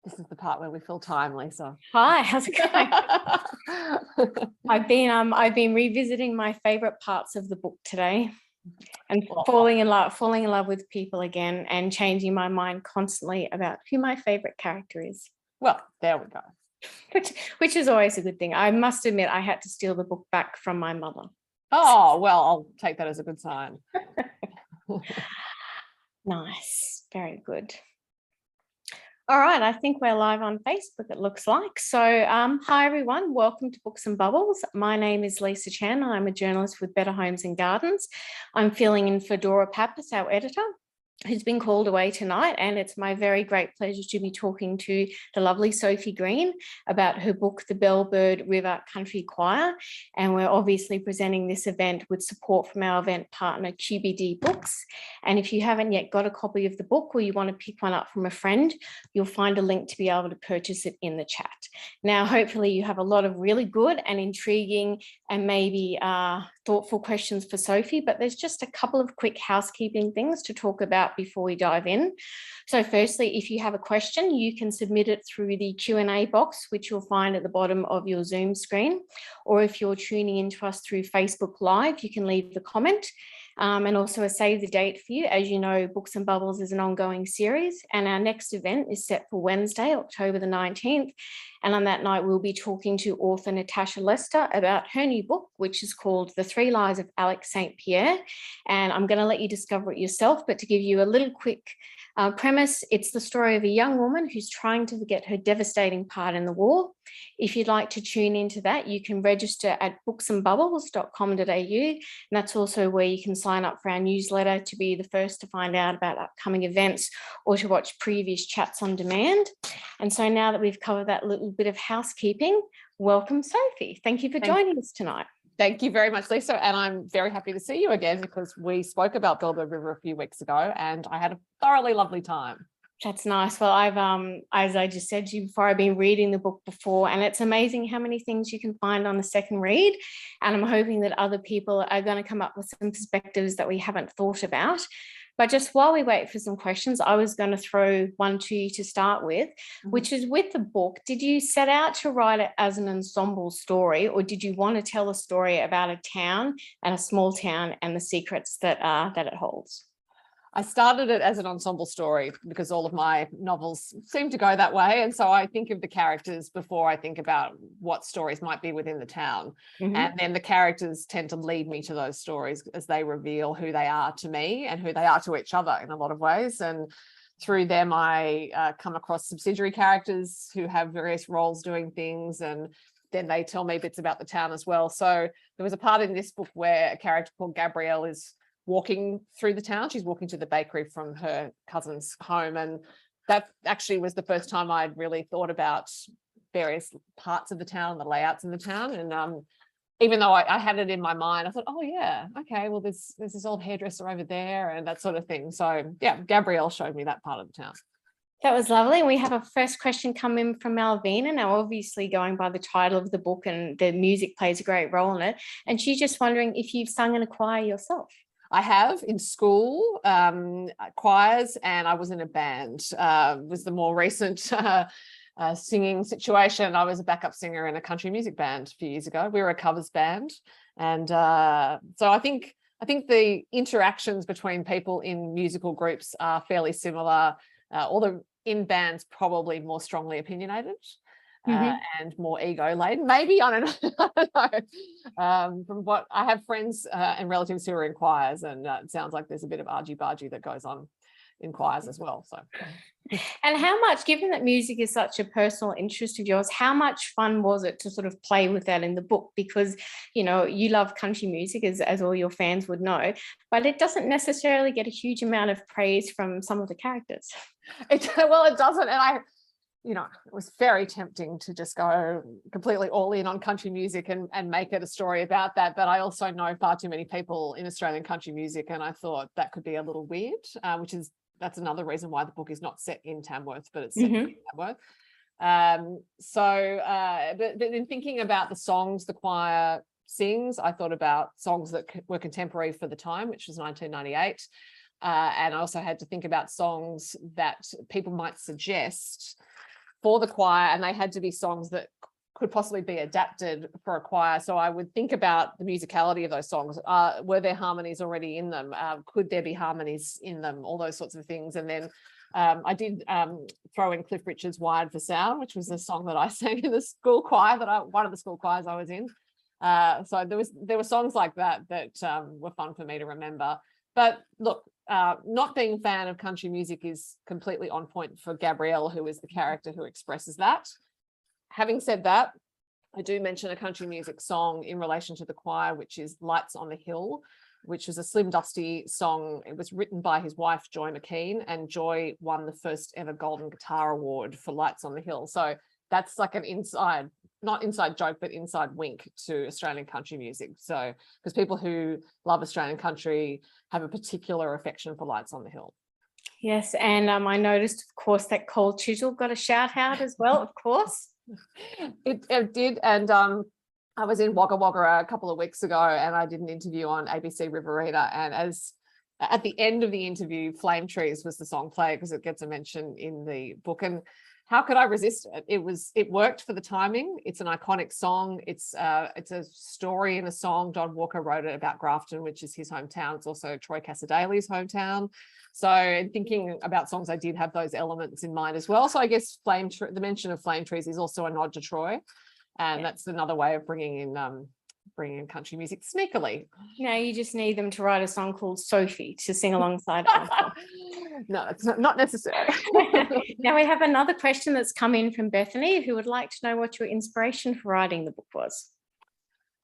This is the part where we fill time, Lisa. Hi, how's it going? I've been revisiting my favorite parts of the book today, and falling in love with people again, and changing my mind constantly about who my favorite character is. Well, there we go. Which is always a good thing. I must admit, I had to steal the book back from my mother. Oh, well, I'll take that as a good sign. Nice, very good. All right, I think we're live on Facebook, it looks like. So hi, everyone. Welcome to Books and Bubbles. My name is Lisa Chan. I'm a journalist with Better Homes and Gardens. I'm filling in for Dora Pappas, our editor, who's been called away tonight, and it's my very great pleasure to be talking to the lovely Sophie Green about her book, The Bellbird River Country Choir. And we're obviously presenting this event with support from our event partner, QBD Books. And if you haven't yet got a copy of the book, or you want to pick one up from a friend, you'll find a link to be able to purchase it in the chat. Now, hopefully you have a lot of really good and intriguing and maybe thoughtful questions for Sophie, but there's just a couple of quick housekeeping things to talk about before we dive in. So firstly, if you have a question, you can submit it through the Q&A box, which you'll find at the bottom of your Zoom screen. Or if you're tuning into us through Facebook Live, you can leave the comment. And also a save the date for you. As you know, Books and Bubbles is an ongoing series, and our next event is set for Wednesday, October the 19th. And on that night, we'll be talking to author Natasha Lester about her new book, which is called The 3 Lies of Alex St. Pierre. And I'm going to let you discover it yourself, but to give you a little quick premise, it's the story of a young woman who's trying to forget her devastating part in the war. If you'd like to tune into that, you can register at booksandbubbles.com.au, and that's also where you can sign up for our newsletter to be the first to find out about upcoming events or to watch previous chats on demand. And so now that we've covered that little bit of housekeeping, welcome, Sophie. Thank you for joining us tonight. Thank you very much, Lisa. And I'm very happy to see you again, because we spoke about Bellbird River a few weeks ago and I had a thoroughly lovely time. That's nice. Well, I've, as I just said to you before, I've been reading the book before, and it's amazing how many things you can find on a second read. And I'm hoping that other people are going to come up with some perspectives that we haven't thought about. But just while we wait for some questions, I was going to throw one to you to start with, which is, with the book, did you set out to write it as an ensemble story, or did you want to tell a story about a town, and a small town, and the secrets that it holds? I started it as an ensemble story because all of my novels seem to go that way. And so I think of the characters before I think about what stories might be within the town. And then the characters tend to lead me to those stories as they reveal who they are to me and who they are to each other in a lot of ways. And through them, I come across subsidiary characters who have various roles doing things, and then they tell me bits about the town as well. So there was a part in this book where a character called Gabrielle is walking through the town. She's walking to the bakery from her cousin's home, and that actually was the first time I'd really thought about various parts of the town and the layouts in the town. And even though I had it in my mind, I thought, oh yeah, okay, well there's this old hairdresser over there and that sort of thing. So yeah, Gabrielle showed me that part of the town. That was lovely. We have a first question come in from Malvina. Now, obviously going by the title of the book, and the music plays a great role in it, and she's just wondering if you've sung in a choir yourself. I have in school, choirs, and I was in a band. Was the more recent singing situation. I was a backup singer in a country music band a few years ago. We were a covers band. And so I think the interactions between people in musical groups are fairly similar. Although in bands, probably more strongly opinionated. And more ego laden, maybe. I don't know. From what I have, friends and relatives who are in choirs, and it sounds like there's a bit of argy-bargy that goes on in choirs as well. So, and how much, given that music is such a personal interest of yours, how much fun was it to sort of play with that in the book? Because you know you love country music, as all your fans would know, but it doesn't necessarily get a huge amount of praise from some of the characters. Well, it doesn't, and it was very tempting to just go completely all in on country music and make it a story about that. But I also know far too many people in Australian country music, and I thought that could be a little weird, that's another reason why the book is not set in Tamworth, but it's set in Tamworth. But in thinking about the songs the choir sings, I thought about songs that were contemporary for the time, which was 1998. And I also had to think about songs that people might suggest for the choir, and they had to be songs that could possibly be adapted for a choir. So I would think about the musicality of those songs. Were there harmonies already in them? Could there be harmonies in them? All those sorts of things. And then I did throw in Cliff Richard's Wired for Sound, which was a song that I sang in the school choir, one of the school choirs I was in. So there were songs like that were fun for me to remember. But look, not being a fan of country music is completely on point for Gabrielle, who is the character who expresses that. Having said that, I do mention a country music song in relation to the choir, which is Lights on the Hill, which was a Slim Dusty song. It was written by his wife, Joy McKean, and Joy won the first ever Golden Guitar Award for Lights on the Hill. So that's like an not inside joke, but inside wink to Australian country music. So, because people who love Australian country have a particular affection for Lights on the Hill. Yes, and I noticed, of course, that Cole Chisel got a shout out as well, of course. It did, and I was in Wagga Wagga a couple of weeks ago, and I did an interview on ABC Riverina, and at the end of the interview, Flame Trees was the song played because it gets a mention in the book. And how could I resist it? It worked for the timing. It's an iconic song. It's a story in a song. John Walker wrote it about Grafton, which is his hometown. It's also Troy Cassadaly's hometown. So in thinking about songs, I did have those elements in mind as well. So I guess the mention of Flame Trees is also a nod to Troy, and that's another way of bringing in country music sneakily. Now you just need them to write a song called Sophie to sing alongside. No, it's not necessary. Now we have another question that's come in from Bethany, who would like to know what your inspiration for writing the book was.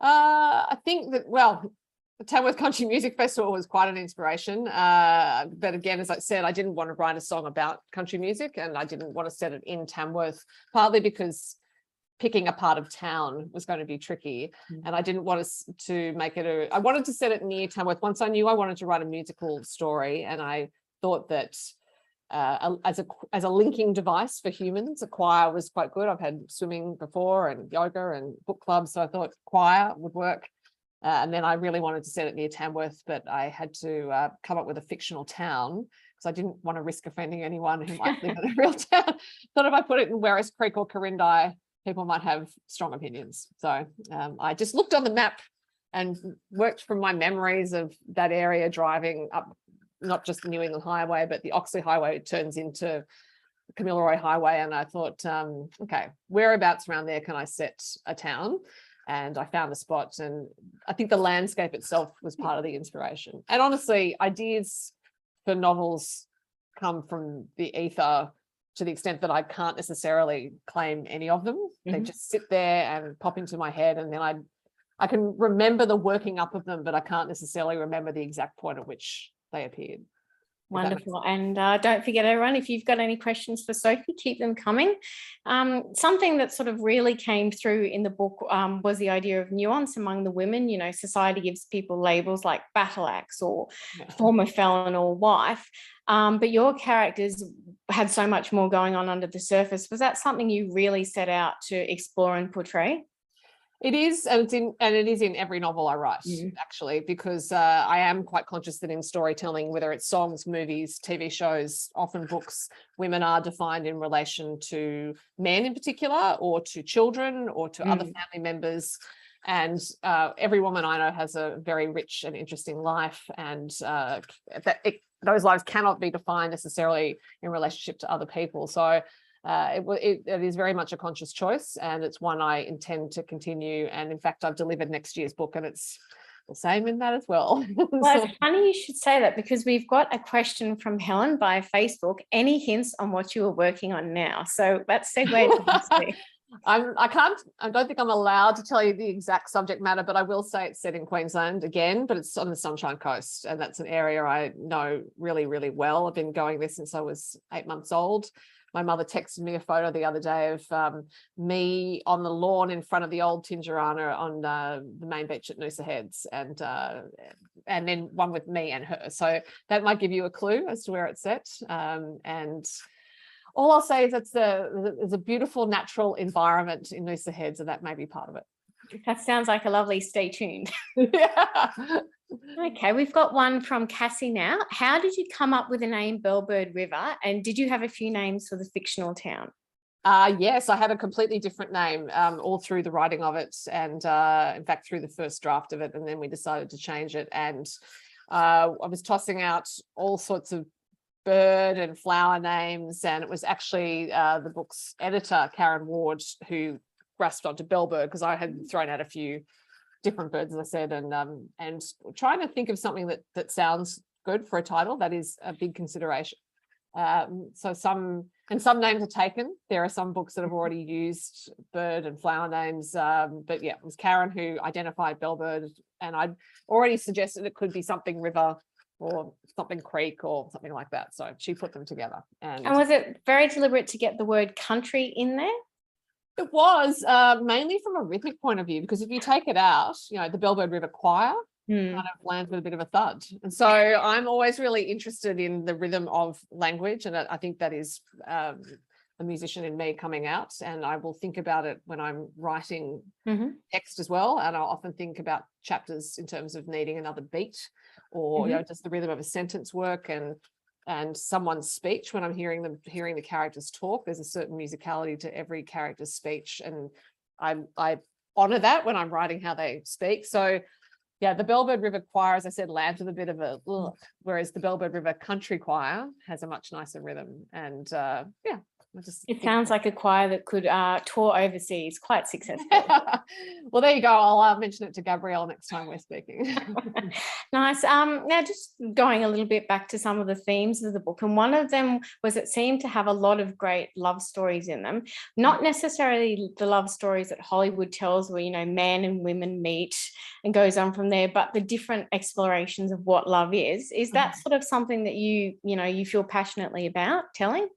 I think that, well, the Tamworth Country Music Festival was quite an inspiration. But again, as I said, I didn't want to write a song about country music, and I didn't want to set it in Tamworth, partly because picking a part of town was going to be tricky. And I didn't want to make it I wanted to set it near Tamworth. Once I knew I wanted to write a musical story, and I thought that as a linking device for humans, a choir was quite good. I've had swimming before and yoga and book clubs, so I thought choir would work. And then I really wanted to set it near Tamworth, but I had to come up with a fictional town because I didn't want to risk offending anyone who might live in a real town. Thought if I put it in Werris Creek or Corindi, people might have strong opinions. So I just looked on the map and worked from my memories of that area, driving up not just the New England Highway, but the Oxley Highway turns into the Kamilaroi Highway. And I thought, okay, whereabouts around there can I set a town? And I found a spot, and I think the landscape itself was part of the inspiration. And honestly, ideas for novels come from the ether to the extent that I can't necessarily claim any of them. They just sit there and pop into my head, and then I can remember the working up of them, but I can't necessarily remember the exact point at which they appeared. Wonderful. And don't forget, everyone, if you've got any questions for Sophie, keep them coming. Something that sort of really came through in the book was the idea of nuance among the women. You know, society gives people labels like battle axe or former felon or wife, but your characters had so much more going on under the surface. Was that something you really set out to explore and portray? It is, and it is in every novel I write, actually, because I am quite conscious that in storytelling, whether it's songs, movies, TV shows, often books, women are defined in relation to men in particular, or to children, or to other family members. And every woman I know has a very rich and interesting life, and those lives cannot be defined necessarily in relationship to other people. So it is very much a conscious choice, and it's one I intend to continue. And in fact, I've delivered next year's book, and it's the same in that as well. Well, it's funny you should say that, because we've got a question from Helen via Facebook. Any hints on what you are working on now? So that's segue to this. I don't think I'm allowed to tell you the exact subject matter, but I will say it's set in Queensland again, but it's on the Sunshine Coast, and that's an area I know really, really well. I've been going there since I was 8 months old. My mother texted me a photo the other day of me on the lawn in front of the old Tingerana on the main beach at Noosa Heads, and then one with me and her. So that might give you a clue as to where it's set. And all I'll say is there's a beautiful natural environment in Noosa Heads, and that may be part of it. That sounds like a lovely stay tuned. Yeah. Okay, we've got one from Cassie now. How did you come up with the name Bellbird River, and did you have a few names for the fictional town? Yes, I had a completely different name all through the writing of it, and in fact through the first draft of it, and then we decided to change it. And I was tossing out all sorts of bird and flower names, and it was actually the book's editor, Karen Ward, who grasped onto Bellbird, because I had thrown out a few different birds, as I said, and trying to think of something that sounds good for a title. That is a big consideration. So some names are taken. There are some books that have already used bird and flower names, but yeah, it was Karen who identified Bellbird, and I'd already suggested it could be something river or something creek or something like that. So she put them together. And was it very deliberate to get the word country in there? It was mainly from a rhythmic point of view, because if you take it out, the Bellbird River Choir kind of lands with a bit of a thud. And so I'm always really interested in the rhythm of language. And I think that is a musician in me coming out. And I will think about it when I'm writing text as well. And I'll often think about chapters in terms of needing another beat, or does the rhythm of a sentence work, and someone's speech. When I'm hearing the characters talk, there's a certain musicality to every character's speech, and I honor that when I'm writing how they speak. So yeah, the Bellbird River Choir, as I said, lands with a bit of a look, whereas the Bellbird River Country Choir has a much nicer rhythm. And yeah, it sounds like a choir that could tour overseas quite successfully. Well, there you go. I'll mention it to Gabrielle next time we're speaking. Nice. Now, just going a little bit back to some of the themes of the book, and one of them was it seemed to have a lot of great love stories in them, not necessarily the love stories that Hollywood tells where, man and women meet and goes on from there, but the different explorations of what love is. Is that sort of something that you feel passionately about telling?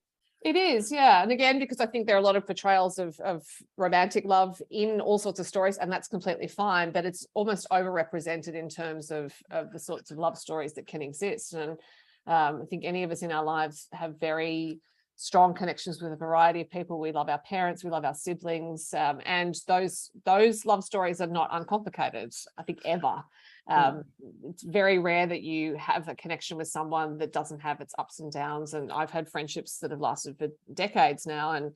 It is, yeah. And again, because I think there are a lot of portrayals of romantic love in all sorts of stories, and that's completely fine, but it's almost overrepresented in terms of the sorts of love stories that can exist. And I think any of us in our lives have very strong connections with a variety of people. We love our parents, we love our siblings, and those love stories are not uncomplicated, I think, ever. It's very rare that you have a connection with someone that doesn't have its ups and downs. And I've had friendships that have lasted for decades now,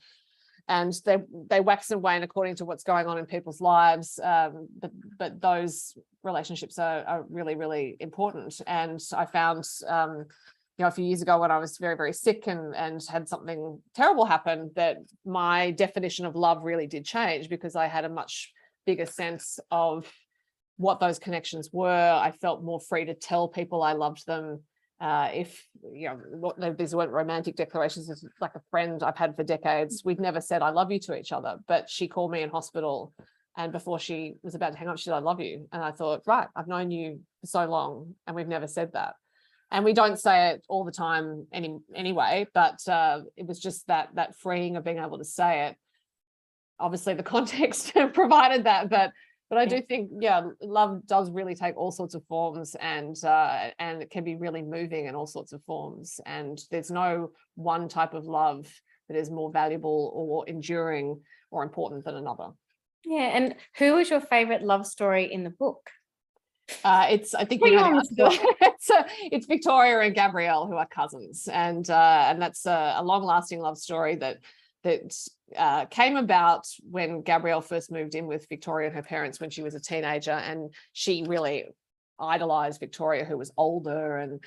and they wax and wane according to what's going on in people's lives. But those relationships are really, really important. And I found, a few years ago when I was very, very sick and had something terrible happen, that my definition of love really did change, because I had a much bigger sense of what those connections were. I felt more free to tell people I loved them. If these weren't romantic declarations, it's like a friend I've had for decades. We've never said I love you to each other, but she called me in hospital, and before she was about to hang up, she said, I love you. And I thought, right, I've known you for so long and we've never said that. And we don't say it all the time anyway, but it was just that freeing of being able to say it. Obviously the context provided that, but I do think, love does really take all sorts of forms, and it can be really moving in all sorts of forms. And there's no one type of love that is more valuable or enduring or important than another. Yeah. And who was your favorite love story in the book? It's Victoria and Gabrielle, who are cousins, and that's a long-lasting love story that came about when Gabrielle first moved in with Victoria and her parents when she was a teenager, and she really idolized Victoria, who was older, and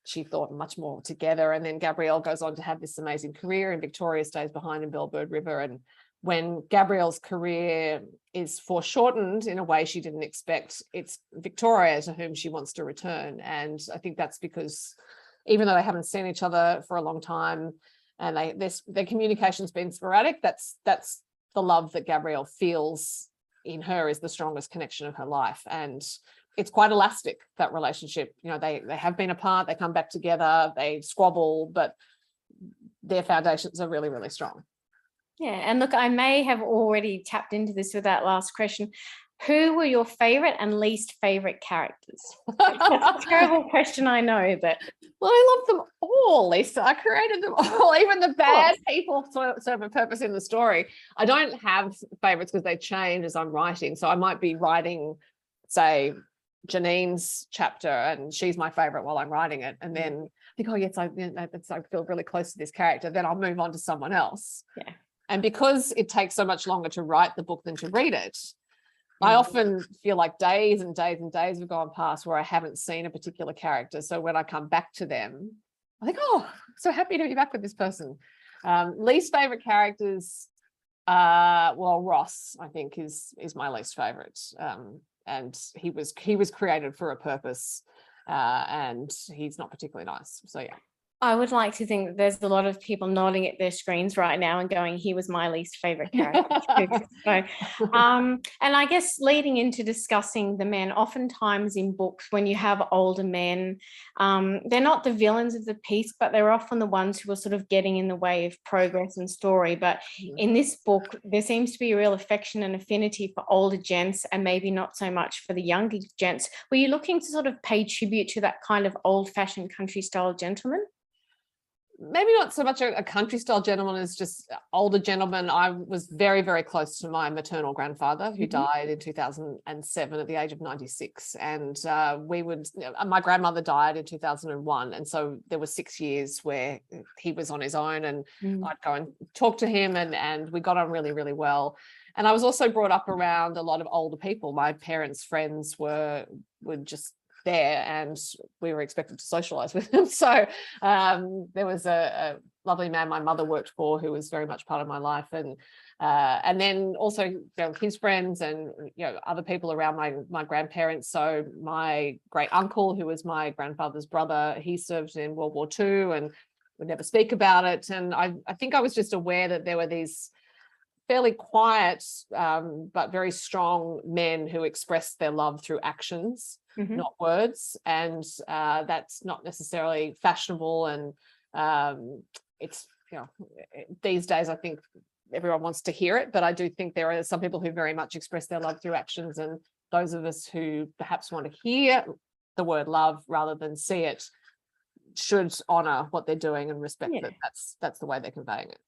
she thought much more together. And then Gabrielle goes on to have this amazing career, and Victoria stays behind in Bellbird River. And when Gabrielle's career is foreshortened in a way she didn't expect, it's Victoria to whom she wants to return. And I think that's because even though they haven't seen each other for a long time, and their communication's been sporadic, that's the love that Gabrielle feels in her is the strongest connection of her life. And it's quite elastic, that relationship. They have been apart, they come back together, they squabble, but their foundations are really, really strong. Yeah. And look, I may have already tapped into this with that last question. Who were your favorite and least favorite characters? That's a terrible question, I know, but well, I love them all, Lisa. I created them all, even the bad people serve a purpose in the story. I don't have favorites because they change as I'm writing. So I might be writing, say, Janine's chapter, and she's my favorite while I'm writing it, and then I think, oh yes, I feel really close to this character. Then I'll move on to someone else. Yeah. And because it takes so much longer to write the book than to read it, I often feel like days and days and days have gone past where I haven't seen a particular character. So when I come back to them, I think, oh, so happy to be back with this person. Least favorite characters, well, Ross, I think, is my least favorite. And he was created for a purpose, and he's not particularly nice. So yeah. I would like to think that there's a lot of people nodding at their screens right now and going, he was my least favorite character too. So, and I guess leading into discussing the men, oftentimes in books, when you have older men, they're not the villains of the piece, but they're often the ones who are sort of getting in the way of progress and story. But in this book, there seems to be a real affection and affinity for older gents and maybe not so much for the younger gents. Were you looking to sort of pay tribute to that kind of old-fashioned country style gentleman? Maybe not so much a country style gentleman as just older gentleman. I was very, very close to my maternal grandfather, who died in 2007 at the age of 96. And my grandmother died in 2001. And so there were 6 years where he was on his own, and I'd go and talk to him, and we got on really, really well. And I was also brought up around a lot of older people. My parents' friends were just there, and we were expected to socialize with them. So there was a lovely man my mother worked for who was very much part of my life, and then also his friends and other people around my grandparents. So my great uncle, who was my grandfather's brother, he served in World War II and would never speak about it. And I think I was just aware that there were these fairly quiet but very strong men who expressed their love through actions, not words, and that's not necessarily fashionable. And it's these days I think everyone wants to hear it, but I do think there are some people who very much express their love through actions, and those of us who perhaps want to hear the word love rather than see it should honor what they're doing and respect that that's the way they're conveying it.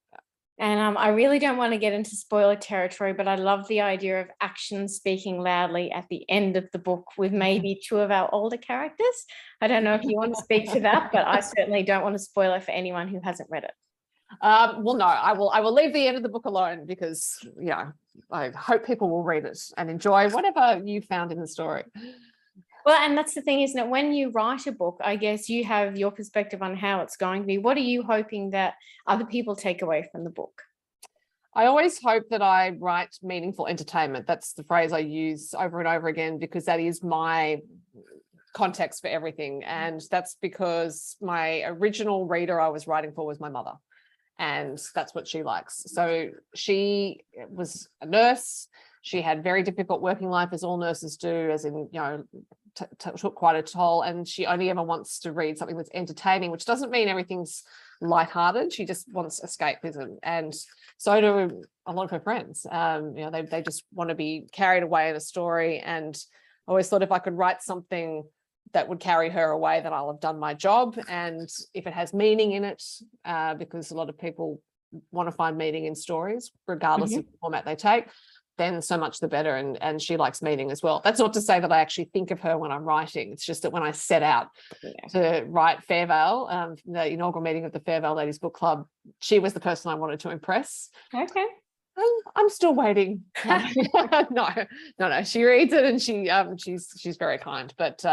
And I really don't want to get into spoiler territory, but I love the idea of action speaking loudly at the end of the book with maybe two of our older characters. I don't know if you want to speak to that, but I certainly don't want to spoil it for anyone who hasn't read it. Well, no, I will leave the end of the book alone, because I hope people will read it and enjoy whatever you found in the story. Well, and that's the thing, isn't it? When you write a book, I guess you have your perspective on how it's going to be. What are you hoping that other people take away from the book? I always hope that I write meaningful entertainment. That's the phrase I use over and over again, because that is my context for everything. And that's because my original reader I was writing for was my mother, and that's what she likes. So she was a nurse. She had very difficult working life, as all nurses do, as in, took quite a toll, and she only ever wants to read something that's entertaining, which doesn't mean everything's lighthearted. She just wants escapism, and so do a lot of her friends. They just want to be carried away in a story, and I always thought if I could write something that would carry her away, then I'll have done my job. And if it has meaning in it, because a lot of people want to find meaning in stories, regardless of the format they take, then so much the better. And she likes meaning as well. That's not to say that I actually think of her when I'm writing. It's just that when I set out to write Fairvale, the inaugural meeting of the Fairvale Ladies Book Club, she was the person I wanted to impress. Okay. I'm still waiting. No. She reads it, and she's very kind. But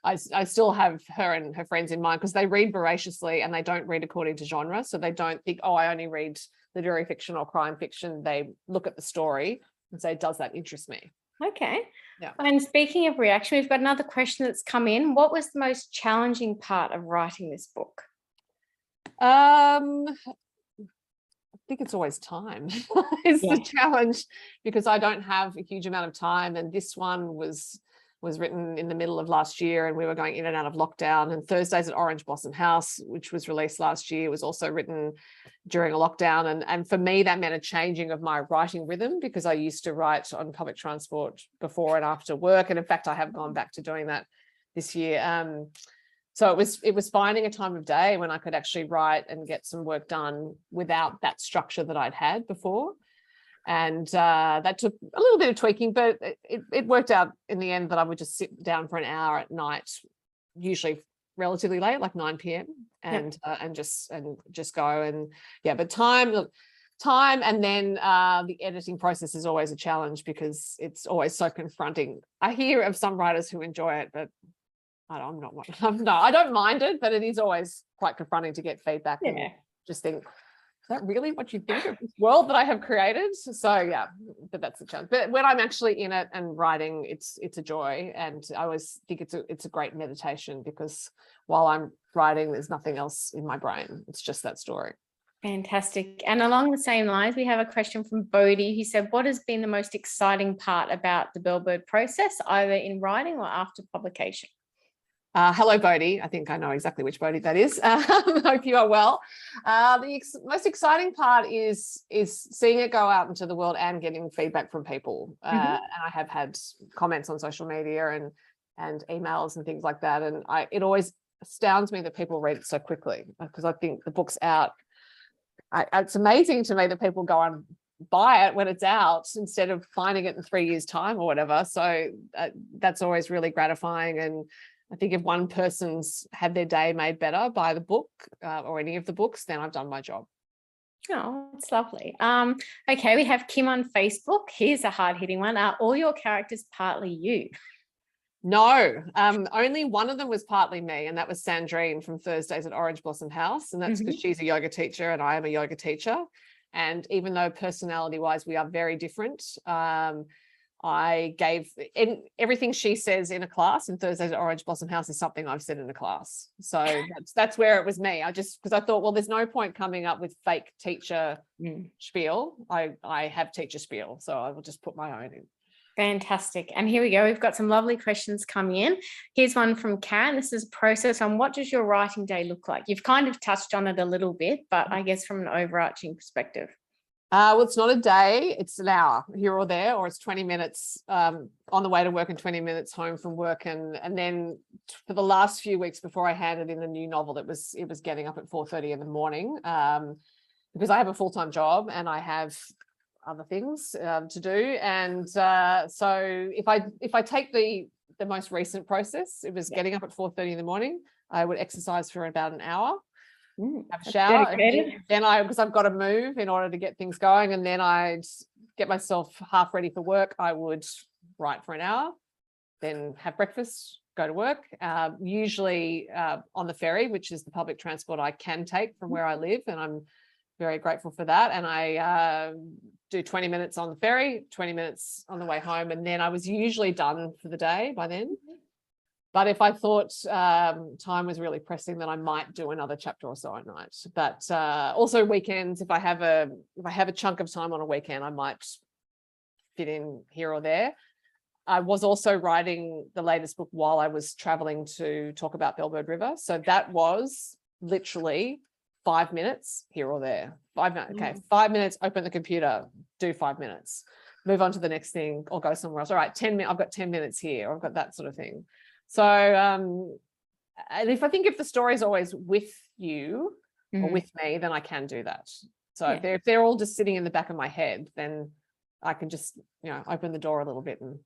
I still have her and her friends in mind, because they read voraciously and they don't read according to genre. So they don't think, oh, I only read literary fiction or crime fiction. They look at the story and say, does that interest me? Okay. Yeah. And speaking of reaction, we've got another question that's come in. What was the most challenging part of writing this book? I think it's always time is the challenge, because I don't have a huge amount of time, and this one was written in the middle of last year, and we were going in and out of lockdown. And Thursdays at Orange Blossom House, which was released last year, was also written during a lockdown, and for me that meant a changing of my writing rhythm, because I used to write on public transport before and after work, and in fact I have gone back to doing that this year. So it was finding a time of day when I could actually write and get some work done without that structure that I'd had before. And that took a little bit of tweaking, but it worked out in the end that I would just sit down for an hour at night, usually relatively late, like 9 p.m. and just go. And but time, look, time, and then the editing process is always a challenge because it's always so confronting. I hear of some writers who enjoy it, but I'm not one. No, I don't mind it, but it is always quite confronting to get feedback and just think, is that really what you think of this world that I have created? So yeah, but that's the challenge. But when I'm actually in it and writing, it's a joy, and I always think it's a great meditation, because while I'm writing, there's nothing else in my brain. It's just that story. Fantastic. And along the same lines, we have a question from Bodhi, who said, what has been the most exciting part about the Bellbird process, either in writing or after publication? Hello, Bodhi. I think I know exactly which Bodhi that is. Hope you are well. The most exciting part is seeing it go out into the world and getting feedback from people. And I have had comments on social media and emails and things like that. And it always astounds me that people read it so quickly, because I think the book's out. It's amazing to me that people go and buy it when it's out instead of finding it in 3 years' time or whatever. So that's always really gratifying. And I think if one person's had their day made better by the book or any of the books, then I've done my job. Oh, that's lovely. Okay, we have Kim on Facebook. Here's a hard-hitting one. Are all your characters partly you? No, only one of them was partly me, and that was Sandrine from Thursdays at Orange Blossom House, and that's because she's a yoga teacher and I am a yoga teacher. And even though personality-wise we are very different, I gave everything she says in a class in Thursdays at Orange Blossom House is something I've said in a class. So that's where it was me. Because I thought, well, there's no point coming up with fake teacher spiel. I have teacher spiel, so I will just put my own in. Fantastic. And here we go. We've got some lovely questions coming in. Here's one from Karen. This is a process on what does your writing day look like? You've kind of touched on it a little bit, but I guess from an overarching perspective. Well, it's not a day, it's an hour here or there, or it's 20 minutes on the way to work and 20 minutes home from work. And then for the last few weeks before I handed in the new novel, it was getting up at 4:30 in the morning because I have a full-time job and I have other things to do. And so if I take the most recent process, it was getting up at 4:30 in the morning. I would exercise for about an hour. Have a shower, and then because I've got to move in order to get things going, and then I'd get myself half ready for work. I would write for an hour, then have breakfast, go to work, usually on the ferry, which is the public transport I can take from where I live, and I'm very grateful for that. And I do 20 minutes on the ferry, 20 minutes on the way home, and then I was usually done for the day by then. But if I thought time was really pressing, then I might do another chapter or so at night. But also weekends, if I have a chunk of time on a weekend, I might fit in here or there. I was also writing the latest book while I was traveling to talk about Bellbird River. So that was literally 5 minutes here or there. 5 minutes. Okay, 5 minutes, open the computer, do 5 minutes, move on to the next thing or go somewhere else. All right, 10 minutes, I've got 10 minutes here. I've got that sort of thing. So, and if the story is always with you or with me, then I can do that. So if they're all just sitting in the back of my head, then I can just, open the door a little bit. And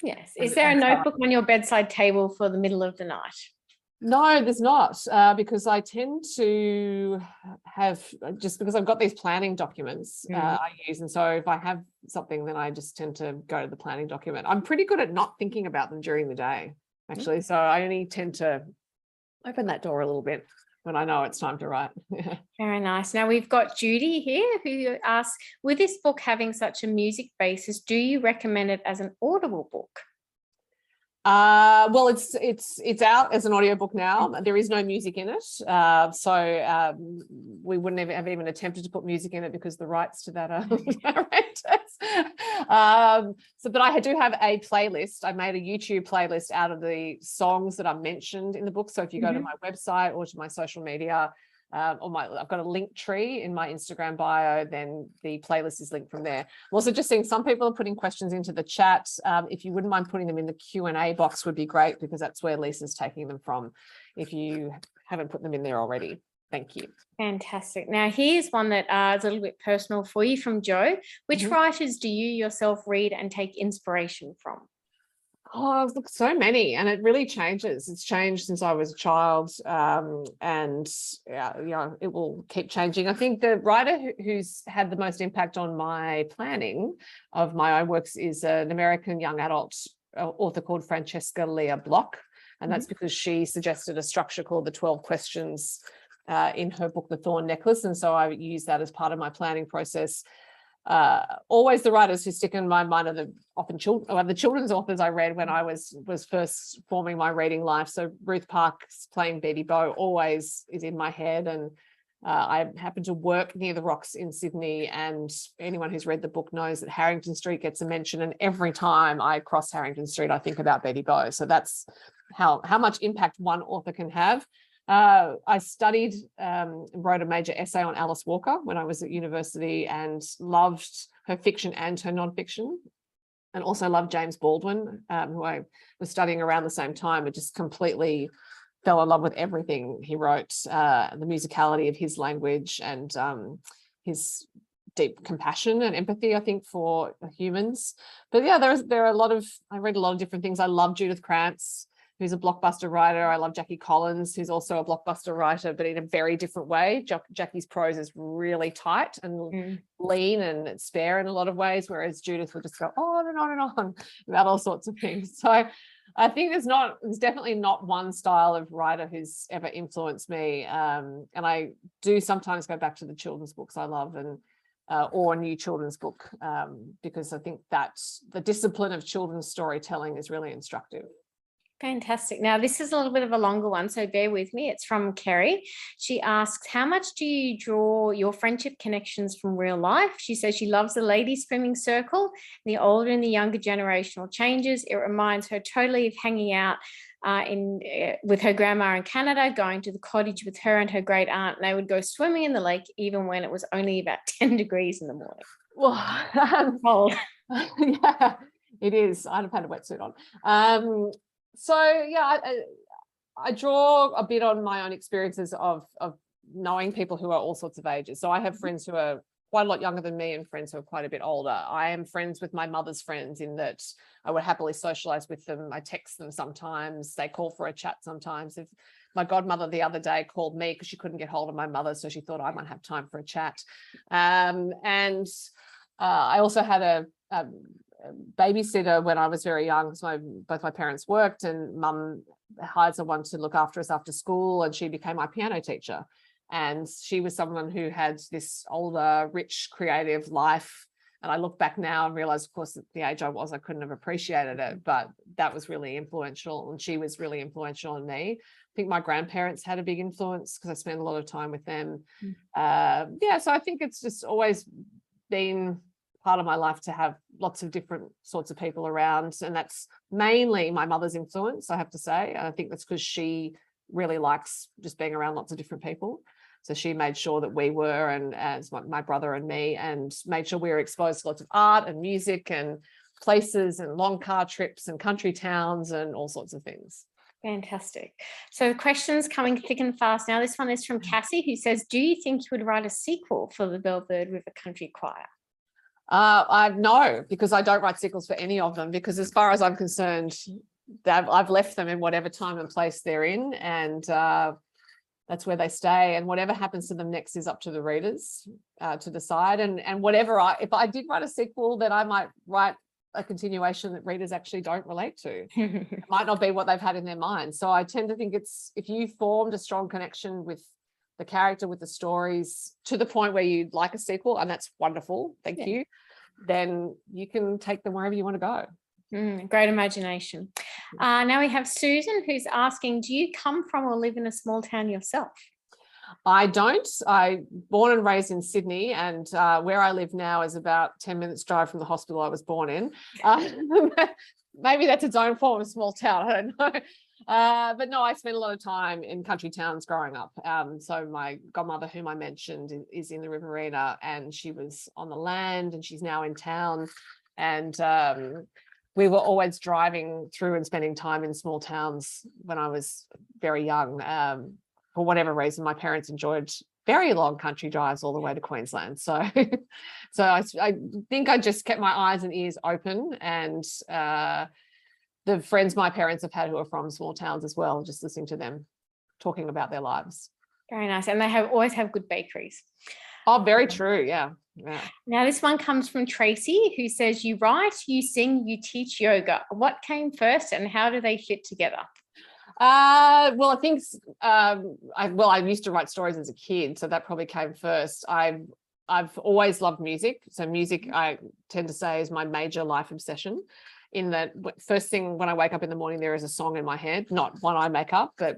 yes. Is there a notebook on your bedside table for the middle of the night? No, there's not, because I tend to have, just because I've got these planning documents I use. And so if I have something, then I just tend to go to the planning document. I'm pretty good at not thinking about them during the day, actually. So I only tend to open that door a little bit when I know it's time to write. Very nice. Now we've got Judy here who asks, with this book having such a music basis, do you recommend it as an Audible book? Well, it's out as an audiobook now. There is no music in it. So we wouldn't have even attempted to put music in it because the rights to that are horrendous. But I do have a playlist. I made a YouTube playlist out of the songs that are mentioned in the book. So if you go to my website or to my social media, I've got a link tree in my Instagram bio, then the playlist is linked from there. I'm also just seeing some people are putting questions into the chat. If you wouldn't mind putting them in the Q&A box would be great, because that's where Lisa's taking them from, if you haven't put them in there already. Thank you. Fantastic. Now here's one that is a little bit personal for you from Joe. Which writers do you yourself read and take inspiration from? Oh, look, so many, and it really changes. It's changed since I was a child, and yeah, it will keep changing. I think the writer who's had the most impact on my planning of my own works is an American young adult author called Francesca Leah Block, and that's because she suggested a structure called the 12 questions in her book, The Thorn Necklace, and so I use that as part of my planning process. Always the writers who stick in my mind are the children's authors I read when I was first forming my reading life. So Ruth Park's playing Betty Bow always is in my head, and I happen to work near the Rocks in Sydney, and anyone who's read the book knows that Harrington Street gets a mention, and every time I cross Harrington Street I think about Betty Bow. So that's how much impact one author can have. I studied, wrote a major essay on Alice Walker when I was at university, and loved her fiction and her nonfiction, and also loved James Baldwin, who I was studying around the same time, and just completely fell in love with everything he wrote, the musicality of his language, and his deep compassion and empathy, I think, for humans. But yeah, there are a lot of, I read a lot of different things. I love Judith Krantz, who's a blockbuster writer. I love Jackie Collins, who's also a blockbuster writer, but in a very different way. Jackie's prose is really tight and lean and spare in a lot of ways, whereas Judith will just go on and on and on about all sorts of things. So I think there's definitely not one style of writer who's ever influenced me. And I do sometimes go back to the children's books I love, and or a new children's book, because I think that the discipline of children's storytelling is really instructive. Fantastic. Now, this is a little bit of a longer one, so bear with me. It's from Kerry. She asks, how much do you draw your friendship connections from real life? She says she loves the ladies swimming circle. The older and the younger generational changes. It reminds her totally of hanging out with her grandma in Canada, going to the cottage with her and her great aunt, and they would go swimming in the lake even when it was only about 10 degrees in the morning. Well, cold. Yeah, it is. I'd have had a wetsuit on. So yeah, I draw a bit on my own experiences of knowing people who are all sorts of ages. So I have friends who are quite a lot younger than me and friends who are quite a bit older. I am friends with my mother's friends in that I would happily socialize with them. I text them sometimes. They call for a chat sometimes. If my godmother the other day called me because she couldn't get hold of my mother, so she thought I might have time for a chat. And I also had a babysitter when I was very young, because both my parents worked, and mum hired someone to look after us after school, and she became my piano teacher. And she was someone who had this older, rich, creative life. And I look back now and realize, of course, at the age I was, I couldn't have appreciated it, but that was really influential, and she was really influential in me. I think my grandparents had a big influence because I spent a lot of time with them. Yeah, so I think it's just always been part of my life to have lots of different sorts of people around, and that's mainly my mother's influence, I have to say. I think that's because she really likes just being around lots of different people, so she made sure that we were, and as my brother and me, and made sure we were exposed to lots of art and music and places and long car trips and country towns and all sorts of things. Fantastic. So questions coming thick and fast now. This one is from Cassie, who says, do you think you would write a sequel for the Bellbird River Country Choir? No, because I don't write sequels for any of them, because as far as I'm concerned, I've left them in whatever time and place they're in, and that's where they stay, and whatever happens to them next is up to the readers to decide. And if I did write a sequel, then I might write a continuation that readers actually don't relate to. It might not be what they've had in their mind. So I tend to think if you formed a strong connection with the character, with the stories, to the point where you'd like a sequel, and that's wonderful, thank you, then you can take them wherever you want to go. Great imagination. Now we have Susan, who's asking, do you come from or live in a small town yourself? I don't. I born and raised in Sydney, and where I live now is about 10 minutes drive from the hospital I was born in. Maybe that's its own form of small town, I don't know. But no, I spent a lot of time in country towns growing up. So my godmother, whom I mentioned, is in the Riverina, and she was on the land, and she's now in town. And we were always driving through and spending time in small towns when I was very young. For whatever reason, my parents enjoyed very long country drives all the way to Queensland. So, I think I just kept my eyes and ears open, and the friends my parents have had who are from small towns as well, just listening to them talking about their lives. Very nice. And they always have good bakeries. Oh, very true. Yeah. Yeah. Now, this one comes from Tracy, who says, you write, you sing, you teach yoga. What came first and how do they fit together? Well, I think I used to write stories as a kid, so that probably came first. I've always loved music. So music, I tend to say, is my major life obsession. In that first thing when I wake up in the morning, there is a song in my head, not one I make up, but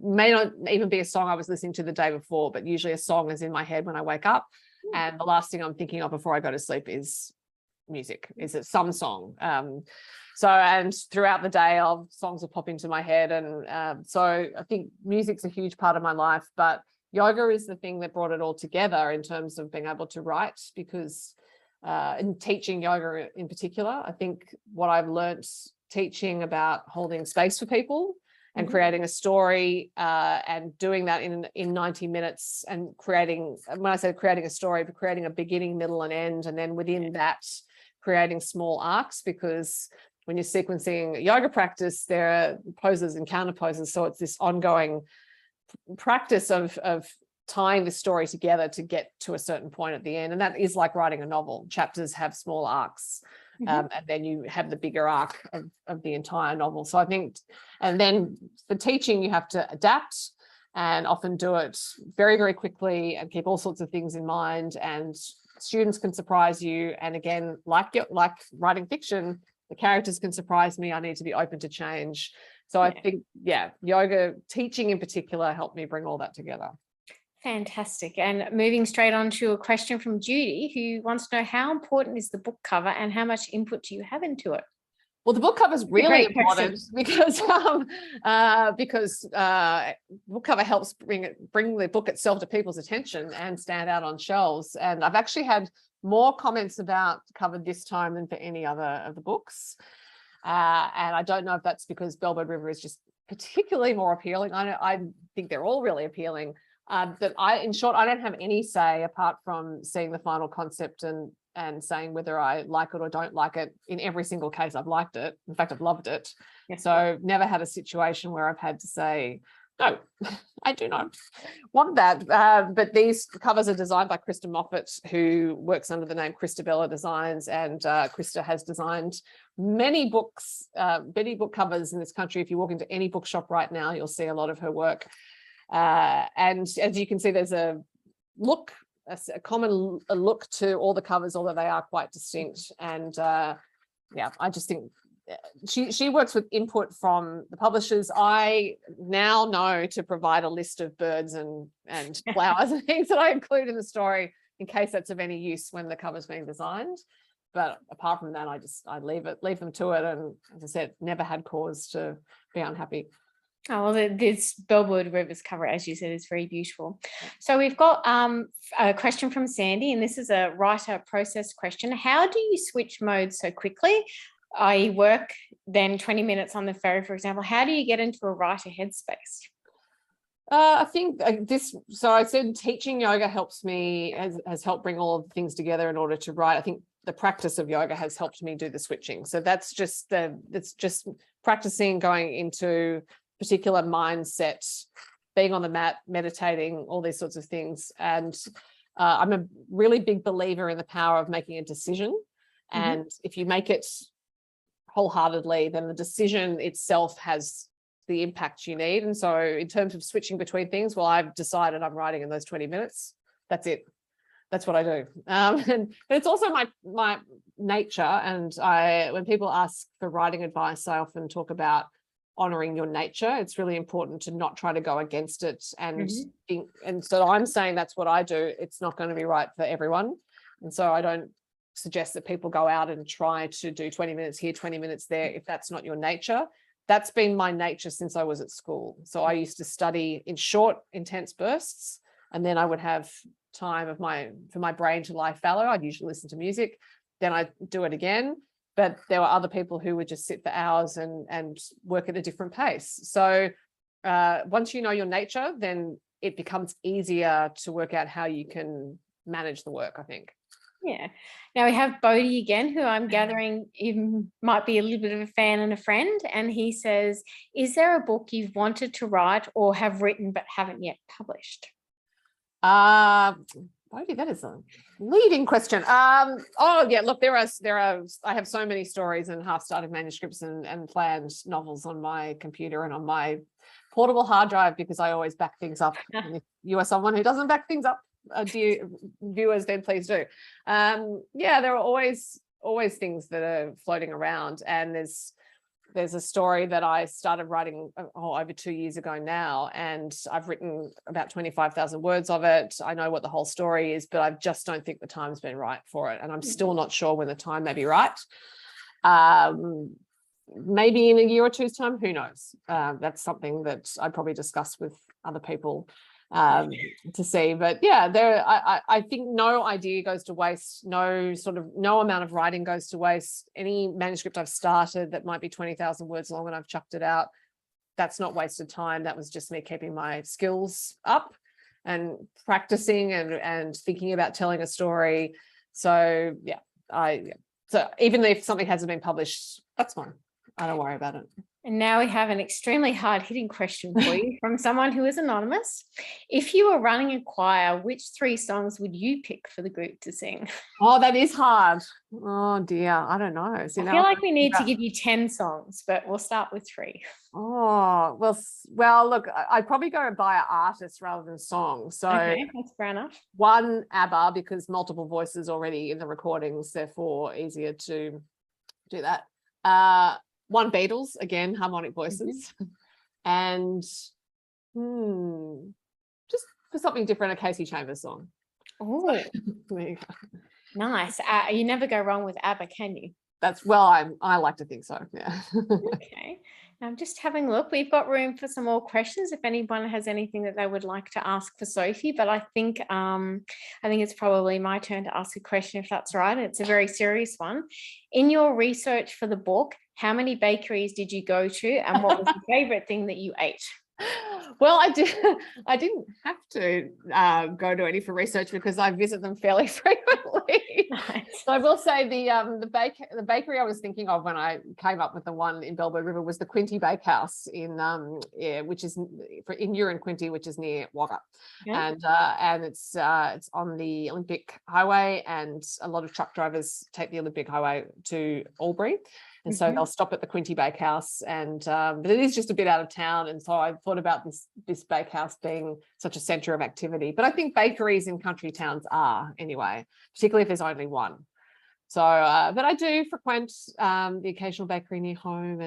may not even be a song I was listening to the day before, but usually a song is in my head when I wake up. And the last thing I'm thinking of before I go to sleep is music, is it some song. So, and throughout the day, songs will pop into my head. And so I think music's a huge part of my life, but yoga is the thing that brought it all together in terms of being able to write, because in teaching yoga in particular, I think what I've learned teaching about holding space for people and creating a story and doing that in 90 minutes and creating, when I say creating a story, but creating a beginning, middle and end, and then within that creating small arcs, because when you're sequencing yoga practice, there are poses and counter poses. So it's this ongoing practice of tying the story together to get to a certain point at the end. And that is like writing a novel. Chapters have small arcs. And then you have the bigger arc of the entire novel. So I think, and then for teaching, you have to adapt and often do it very, very quickly and keep all sorts of things in mind. And students can surprise you. And again, like writing fiction, the characters can surprise me. I need to be open to change. So I think, yoga teaching in particular helped me bring all that together. Fantastic. And moving straight on to a question from Judy, who wants to know, how important is the book cover and how much input do you have into it? Well, the book cover is really important because book cover helps bring the book itself to people's attention and stand out on shelves. And I've actually had more comments about the cover this time than for any other of the books. And I don't know if that's because Bellbird River is just particularly more appealing. I think they're all really appealing. That in short, I don't have any say apart from seeing the final concept and saying whether I like it or don't like it. In every single case, I've liked it. In fact, I've loved it. Yes. So never had a situation where I've had to say, no, I do not want that. But these covers are designed by Krista Moffat, who works under the name Christabella Designs. And Krista has designed many book covers in this country. If you walk into any bookshop right now, you'll see a lot of her work. And as you can see, there's a common look to all the covers, although they are quite distinct. And I just think she works with input from the publishers. I now know to provide a list of birds and flowers and things that I include in the story in case that's of any use when the cover's being designed. But apart from that, I leave them to it. And as I said, never had cause to be unhappy. Oh, well, this Bellbird Rivers cover, as you said, is very beautiful. So we've got a question from Sandy, and this is a writer process question. How do you switch modes so quickly? I work then 20 minutes on the ferry, for example. How do you get into a writer headspace? I think so I said teaching yoga helps me, has helped bring all of the things together in order to write. I think the practice of yoga has helped me do the switching. So it's just practicing going into particular mindset, being on the mat, meditating, all these sorts of things. And I'm a really big believer in the power of making a decision. And if you make it wholeheartedly, then the decision itself has the impact you need. And so in terms of switching between things, well, I've decided I'm writing in those 20 minutes. That's it. That's what I do. And it's also my nature. And when people ask for writing advice, I often talk about honoring your nature. It's really important to not try to go against it and think. And so I'm saying that's what I do. It's not going to be right for everyone. And so I don't suggest that people go out and try to do 20 minutes here, 20 minutes there, if that's not your nature. That's been my nature since I was at school. So I used to study in short, intense bursts, and then I would have time for my brain to lie fallow. I'd usually listen to music, then I'd do it again. But there were other people who would just sit for hours and work at a different pace. So once you know your nature, then it becomes easier to work out how you can manage the work, I think. Yeah. Now we have Bodhi again, who I'm gathering even might be a little bit of a fan and a friend. And he says, is there a book you've wanted to write or have written but haven't yet published? Bodhi, that is a leading question. Oh yeah, look, there are I have so many stories and half-started manuscripts and planned novels on my computer and on my portable hard drive, because I always back things up. And if you are someone who doesn't back things up, dear viewers, then please do. Yeah, there are always things that are floating around, and there's a story that I started writing over 2 years ago now, and I've written about 25,000 words of it. I know what the whole story is, but I just don't think the time's been right for it, and I'm still not sure when the time may be right. Maybe in a year or two's time, who knows? That's something that I'd probably discuss with other people to see. But yeah, I think no idea goes to waste. No amount of writing goes to waste. Any manuscript I've started that might be 20,000 words long and I've chucked it out, that's not wasted time. That was just me keeping my skills up and practicing and thinking about telling a story. So yeah, so even if something hasn't been published, that's fine. I don't worry about it. And now we have an extremely hard-hitting question for you from someone who is anonymous. If you were running a choir, which 3 songs would you pick for the group to sing? Oh, that is hard. Oh dear, I don't know. So I feel like we need to give you 10 songs, but we'll start with 3. Oh, well, look, I'd probably go by an artist rather than song. So okay, that's fair enough. 1, ABBA, because multiple voices already in the recordings, therefore easier to do that. 1, Beatles, again, harmonic voices. And just for something different, a Casey Chambers song. Oh, There you go. nice. You never go wrong with ABBA, can you? I like to think so, yeah. Okay. Now I'm just having a look. We've got room for some more questions if anyone has anything that they would like to ask for Sophie, but I think it's probably my turn to ask a question, if that's right. It's a very serious one. In your research for the book, how many bakeries did you go to, and what was your favorite thing that you ate? Well, I didn't have to go to any for research because I visit them fairly frequently. Nice. So I will say the bakery I was thinking of when I came up with the one in Bellbird River was the Quinty Bakehouse in which is in Urin Quinty, which is near Wagga. Yeah. And it's on the Olympic Highway, and a lot of truck drivers take the Olympic Highway to Albury. And so they'll stop at the Quinty Bakehouse, and but it is just a bit out of town. And so I thought about this bakehouse being such a centre of activity. But I think bakeries in country towns are anyway, particularly if there's only one. So, but I do frequent the occasional bakery near home,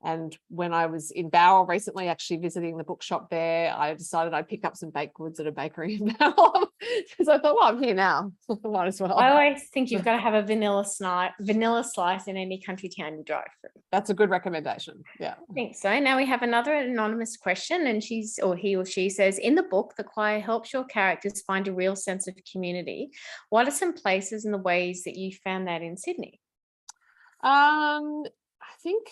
and when I was in Bowral recently, actually visiting the bookshop there, I decided I'd pick up some baked goods at a bakery in Bowral because I thought, well, I'm here now, might as well. I always think you've got to have a vanilla slice in any country town you drive through. That's a good recommendation. Yeah. I think so. Now we have another anonymous question, and he or she says, in the book, the choir helps your characters find a real sense of community. What are some places and the ways that you found that in Sydney? I think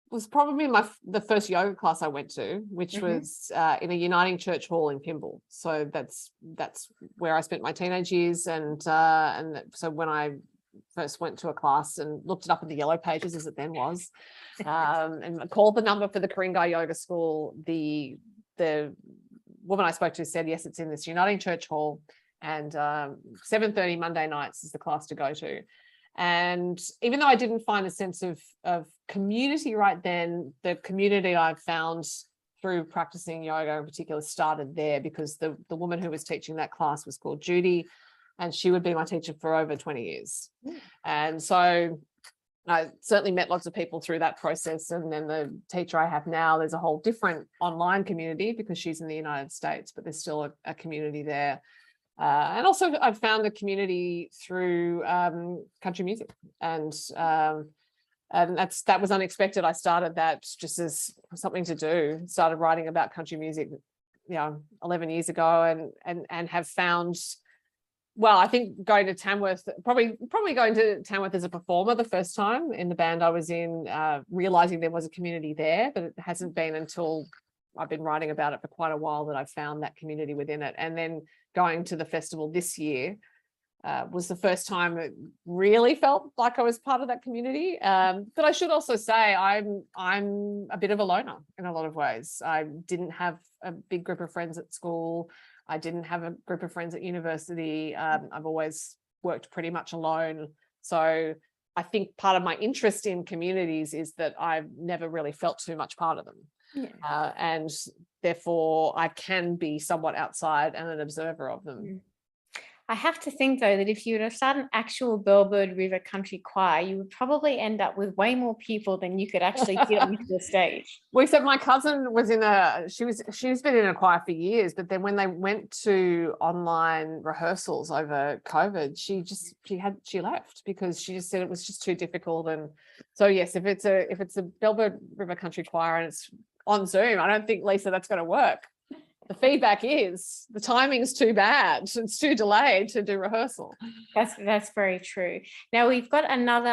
was probably the first yoga class I went to, which was in a Uniting Church Hall in Pymble. So that's where I spent my teenage years, and so when I first went to a class and looked it up in the yellow pages, as it then was, and called the number for the Karingai Yoga School, the woman I spoke to said, yes, it's in this Uniting Church Hall, and 7:30 Monday nights is the class to go to. And even though I didn't find a sense of community right then, the community I've found through practicing yoga in particular started there, because the woman who was teaching that class was called Judy, and she would be my teacher for over 20 years. And so I certainly met lots of people through that process. And then the teacher I have now, there's a whole different online community because she's in the United States, but there's still a community there. And also I've found the community through country music, and that was unexpected. I started that just as something to do, started writing about country music 11 years ago, and have found, well, I think going to Tamworth, probably going to Tamworth as a performer the first time in the band I was in, realizing there was a community there, but it hasn't been until I've been writing about it for quite a while that I found that community within it. And then going to the festival this year was the first time it really felt like I was part of that community. But I should also say I'm a bit of a loner in a lot of ways. I didn't have a big group of friends at school. I didn't have a group of friends at university. I've always worked pretty much alone. So I think part of my interest in communities is that I've never really felt too much part of them. Yeah. And therefore I can be somewhat outside and an observer of them. I have to think, though, that if you were to start an actual Bellbird River Country Choir, you would probably end up with way more people than you could actually get onto the stage. Well, except my cousin was she's been in a choir for years, but then when they went to online rehearsals over COVID, she left because she just said it was just too difficult. And so yes, if it's a Bellbird River Country Choir and it's on Zoom, I don't think, Lisa, that's going to work. The feedback is the timing's too bad. It's too delayed to do rehearsal. That's very true. Now we've got another,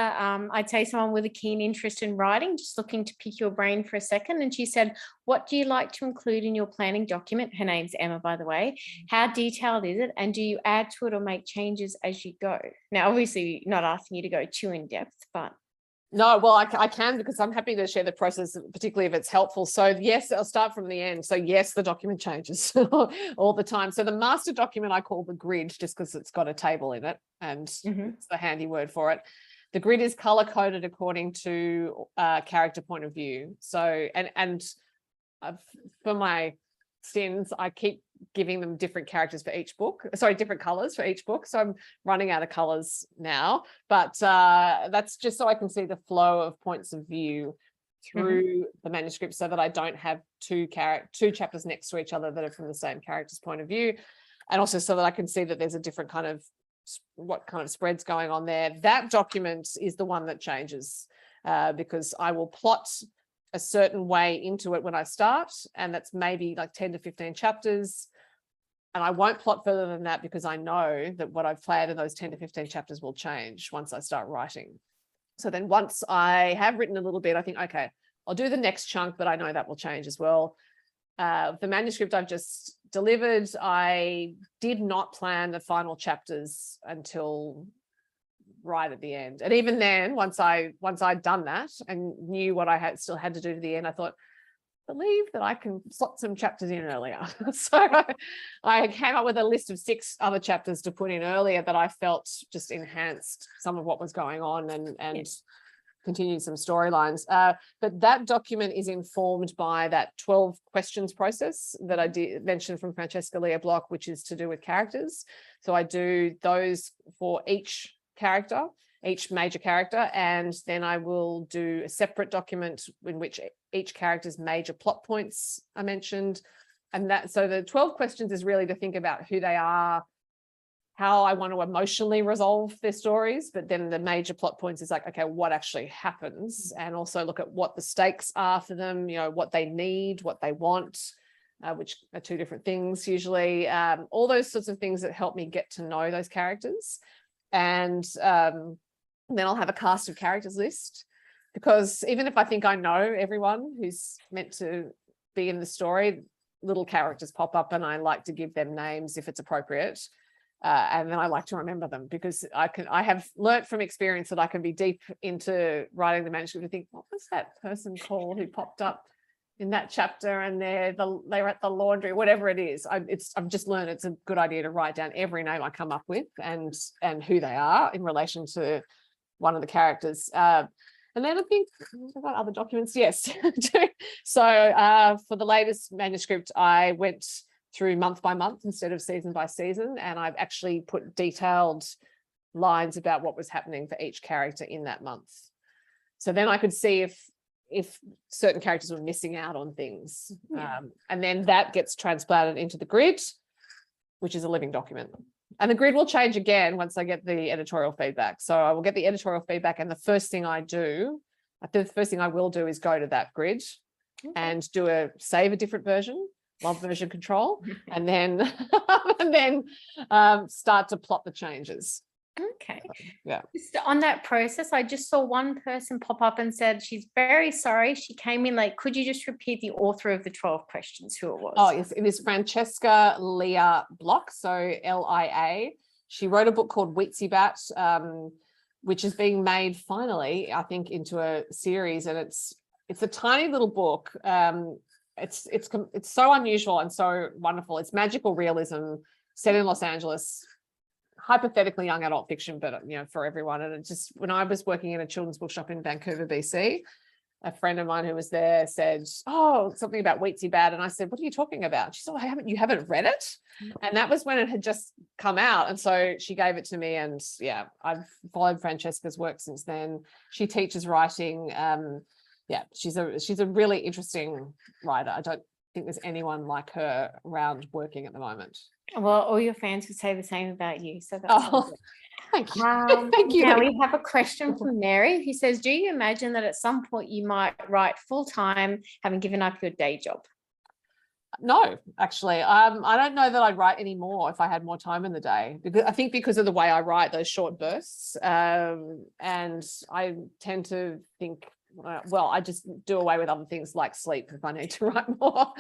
I'd say someone with a keen interest in writing, just looking to pick your brain for a second. And she said, what do you like to include in your planning document? Her name's Emma, by the way. How detailed is it? And do you add to it or make changes as you go? Now, obviously not asking you to go too in depth, but. No, well, I can, because I'm happy to share the process, particularly if it's helpful. So yes, I'll start from the end. So yes, the document changes all the time. So the master document I call the grid, just because it's got a table in it and it's the handy word for it. The grid is color coded according to character point of view. So, and for my sins, I keep giving them different characters for each book, different colors for each book. So I'm running out of colors now, but that's just so I can see the flow of points of view through the manuscript, so that I don't have two chapters next to each other that are from the same character's point of view. And also so that I can see that there's a different kind of, what kind of spreads going on there. That document is the one that changes because I will plot a certain way into it when I start, and that's maybe like 10 to 15 chapters. And I won't plot further than that because I know that what I've planned in those 10 to 15 chapters will change once I start writing. So then once I have written a little bit, I think, okay, I'll do the next chunk, but I know that will change as well. The manuscript I've just delivered, I did not plan the final chapters until right at the end. And even then, once I'd done that and knew what I still had to do to the end, I thought, believe that I can slot some chapters in earlier. So I came up with a list of 6 other chapters to put in earlier that I felt just enhanced some of what was going on and continued some storylines. But that document is informed by that 12 questions process that I mentioned from Francesca Leah Block, which is to do with characters. So I do those for each character, each major character, and then I will do a separate document in which each character's major plot points are mentioned. And that, so the 12 questions is really to think about who they are, how I want to emotionally resolve their stories, but then the major plot points is like, okay, what actually happens, and also look at what the stakes are for them, you know, what they need, what they want, which are 2 different things usually, all those sorts of things that help me get to know those characters. And then I'll have a cast of characters list, because even if I think I know everyone who's meant to be in the story, little characters pop up and I like to give them names if it's appropriate. And then I like to remember them, because I have learnt from experience that I can be deep into writing the manuscript and think, what was that person called who popped up in that chapter, and they were at the laundry, whatever it is. I've just learned it's a good idea to write down every name I come up with and who they are in relation to one of the characters. And then I think I've got other documents. Yes. So for the latest manuscript, I went through month by month instead of season by season, and I've actually put detailed lines about what was happening for each character in that month. So then I could see if certain characters were missing out on things. And then that gets transplanted into the grid, which is a living document. And the grid will change again once I get the editorial feedback. So I will get the editorial feedback, and the first thing I will do is go to that grid and save a different version, love version control, and then start to plot the changes. Okay. Yeah. Just on that process, I just saw one person pop up and said she's very sorry. She came in late. Could you just repeat the author of the 12 questions, who it was? Oh, yes. It is Francesca Leah Block. So LIA. She wrote a book called Weetsy Bat, which is being made finally, I think, into a series, and it's a tiny little book. It's so unusual and so wonderful. It's magical realism set in Los Angeles, hypothetically young adult fiction, but for everyone. And it just, when I was working in a children's bookshop in Vancouver, BC, a friend of mine who was there said, "Oh, something about Weetsy Bad," and I said, "What are you talking about?" She said, "You haven't read it?" And that was when it had just come out, and so she gave it to me, and yeah, I've followed Francesca's work since then. She teaches writing. She's a really interesting writer. I don't think there's anyone like her around working at the moment. Well, all your fans would say the same about you. So that's thank you. Thank you. Now we have a question from Mary who says, do you imagine that at some point you might write full-time, having given up your day job? No, actually, I don't know that I'd write anymore if I had more time in the day, because I think because of the way I write those short bursts, and I tend to think, well, I just do away with other things like sleep if I need to write more.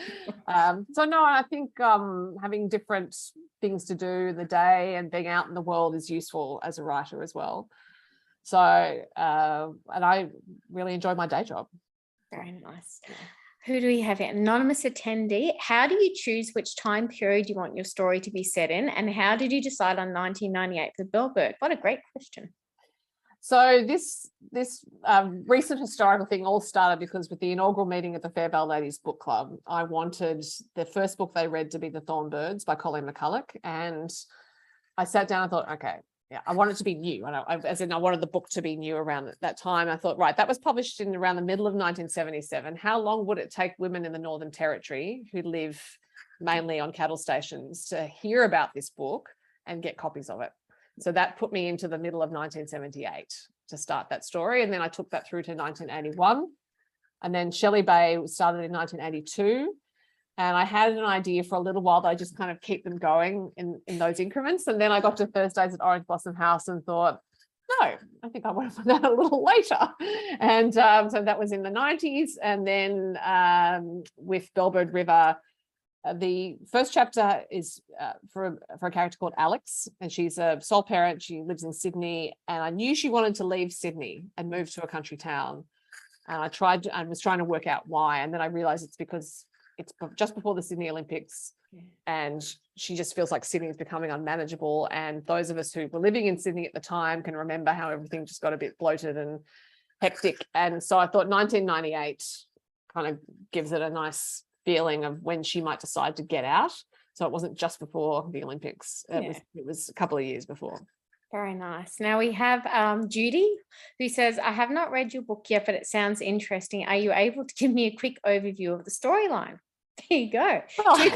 So no, I think having different things to do in the day and being out in the world is useful as a writer as well. So, and I really enjoy my day job. Very nice. Who do we have here? Anonymous attendee. How do you choose which time period you want your story to be set in? And how did you decide on 1998 for Bellbird? What a great question. So this recent historical thing all started because with the inaugural meeting at the Fairbell Ladies Book Club, I wanted the first book they read to be The Thornbirds by Colleen McCulloch. And I sat down and thought, okay, yeah, I want it to be new. And I wanted the book to be new around that time. I thought, right, that was published in around the middle of 1977. How long would it take women in the Northern Territory who live mainly on cattle stations to hear about this book and get copies of it? So that put me into the middle of 1978 to start that story. And then I took that through to 1981. And then Shelley Bay started in 1982. And I had an idea for a little while that I just kind of keep them going in those increments. And then I got to Thursdays at Orange Blossom House and thought, no, I think I want to find out a little later. And so that was in the 90s. And then with Bellbird River, the first chapter is for a character called Alex, and she's a sole parent. She lives in Sydney, and I knew she wanted to leave Sydney and move to a country town. And I was trying to work out why, and then I realized it's because it's just before the Sydney Olympics, and she just feels like Sydney is becoming unmanageable. And those of us who were living in Sydney at the time can remember how everything just got a bit bloated and hectic. And so I thought 1998 kind of gives it a nice feeling of when she might decide to get out. So it wasn't just before the Olympics. It was a couple of years before. Very nice. Now we have Judy, who says, I have not read your book yet, but it sounds interesting. Are you able to give me a quick overview of the storyline? There you go. Oh.